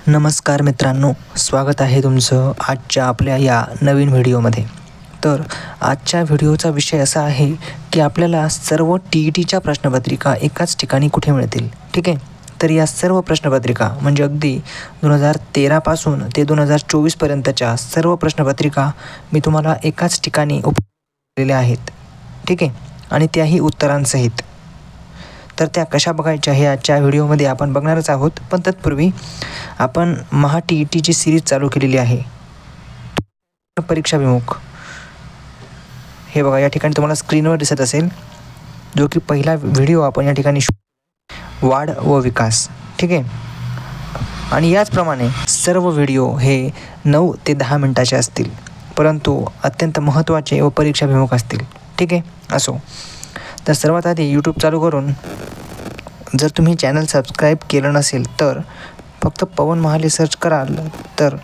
नमस्कार मित्रांनो, स्वागत आहे तुमचं आजच्या आपल्या या नवीन व्हिडिओमध्ये। तर आजच्या व्हिडिओचा विषय असा आहे की आपल्याला सर्व TETच्या प्रश्नपत्रिका एकाच ठिकाणी कुठे मिळतील। ठीक आहे, तर या सर्व प्रश्नपत्रिका म्हणजे अगदी 2013 पासून ते 2024 पर्यंतच्या सर्व प्रश्नपत्रिका मी तुम्हाला एकाच ठिकाणी उपलब्ध आहेत। ठीक आहे, आणि त्याही उत्तरांसहित। तर त्या कशा बघायच्या हे आजच्या व्हिडिओमध्ये आपण बघणारच आहोत। पण तत्पूर्वी आपण महा TETची सिरीज चालू केलेली आहे, परीक्षाभिमुख। हे बघा, या ठिकाणी तुम्हाला स्क्रीनवर दिसत असेल, जो की पहिला व्हिडिओ आपण या ठिकाणी वाढ व विकास। ठीक आहे, आणि याचप्रमाणे सर्व व्हिडिओ हे 9 ते 10 मिनिटाचे असतील, परंतु अत्यंत महत्त्वाचे व परीक्षाभिमुख असतील। ठीक आहे, असो। तर सर्वात आधी यूट्यूब चालू करून जर तुम्ही चॅनल सबस्क्राईब केलं नसेल तर फक्त पवन महाले सर्च कराल तर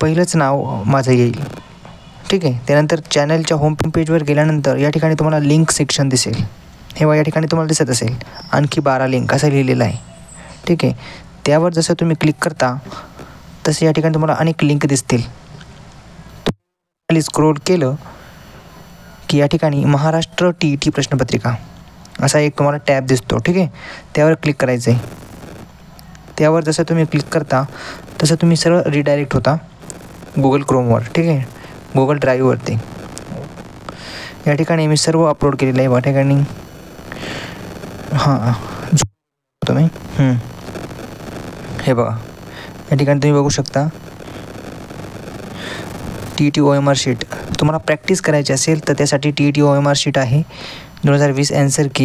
पहिलंच नाव माझं येईल। ठीक आहे, त्यानंतर चॅनलच्या होम पेजवर गेल्यानंतर या ठिकाणी तुम्हाला लिंक सेक्शन दिसेल। हे या ठिकाणी तुम्हाला दिसत असेल आणखी 12 लिंक असं लिहिलेलं आहे। ठीक आहे, त्यावर जसं तुम्ही क्लिक करता तसे या ठिकाणी तुम्हाला अनेक लिंक दिसतील। स्क्रोल केलं की या ठिकाणी महाराष्ट्र TET प्रश्नपत्रिका असा एक तुम्हाला टॅब दिसतो। ठीक आहे, त्यावर क्लिक करायचं आहे। त्यावर जसं तुम्ही क्लिक करता तसं तुम्ही सरळ रिडायरेक्ट होता गुगल क्रोमवर। ठीक आहे, गुगल ड्राईव्हवरती। या ठिकाणी मी सर्व अपलोड केलेलं आहे। या ठिकाणी तुम्ही हे बघा, या ठिकाणी तुम्ही बघू शकता TET OMR शीट। तुम्हाला प्रॅक्टिस करायची असेल तर त्यासाठी TET OMR शीट आहे 2020 ॲन्सर की।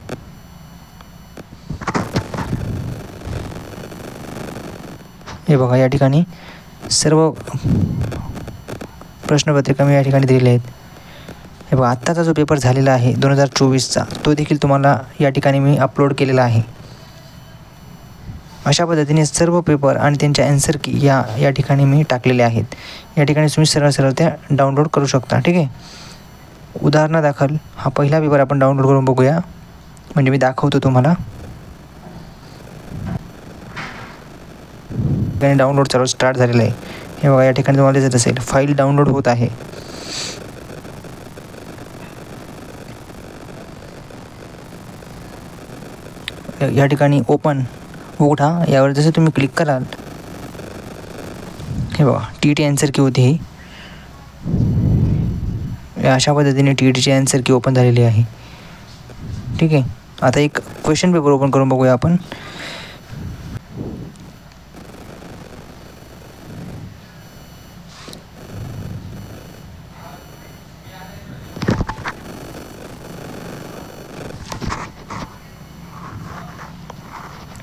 हे बघा, या ठिकाणी सर्व प्रश्नपत्रिका मी या ठिकाणी दिलेल्या आहेत। हे बघा, आत्ताचा जो पेपर झालेला आहे 2024चा तो देखील तुम्हाला या ठिकाणी मी अपलोड केलेला आहे। अशा पद्धतीने सर्व पेपर आणि त्यांच्या ॲन्सर की या ठिकाणी मी टाकलेले आहेत। या ठिकाणी तुम्ही सरळ त्या डाउनलोड करू शकता। ठीक आहे, उदाहरणादाखल हा पहिला पेपर आपण डाउनलोड करून बघूया, म्हणजे मी दाखवतो तुम्हाला। डाउनलोड चालू स्टार्ट झालेलं आहे। हे बघा, या ठिकाणी तुम्हाला दिसत असेल फाईल डाउनलोड होत आहे। या ठिकाणी उघडा यावर जसं तुम्ही क्लिक कराल, हे बघा TET ॲन्सर की होती ही। अशा पद्धतीने TETची ॲन्सर की ओपन झालेली आहे। ठीक आहे, आता एक क्वेश्चन पेपर ओपन करून बघूया आपण।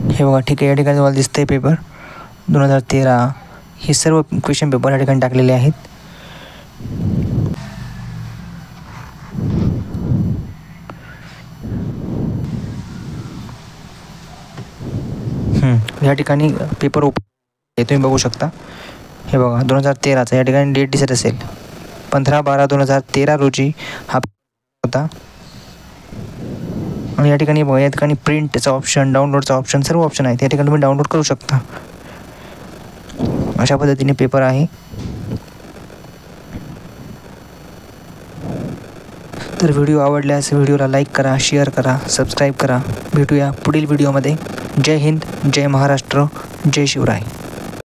हे बघा, ठीक आहे, या ठिकाणी तुम्हाला दिसतंय पेपर 2013 हे सर्व क्वेश्चन पेपर या ठिकाणी टाकलेले आहेत। या ठिकाणी पेपर ओपन हे तुम्ही बघू शकता। हे बघा, 2013चा या ठिकाणी डेट दिसत असेल 15/12/2013 रोजी हा होता। आणि या ठिकाणी बघा, या ठिकाणी प्रिंटचा ऑप्शन, डाउनलोडचा ऑप्शन, सर्व ऑप्शन आहेत। या ठिकाणी तुम्ही डाउनलोड करू शकता। अशा पद्धतीने पेपर आहे। तर व्हिडिओ आवडल्यास व्हिडिओला लाईक करा, शेअर करा, सबस्क्राईब करा। भेटूया पुढील व्हिडिओमध्ये। जय हिंद, जय महाराष्ट्र, जय शिवराय।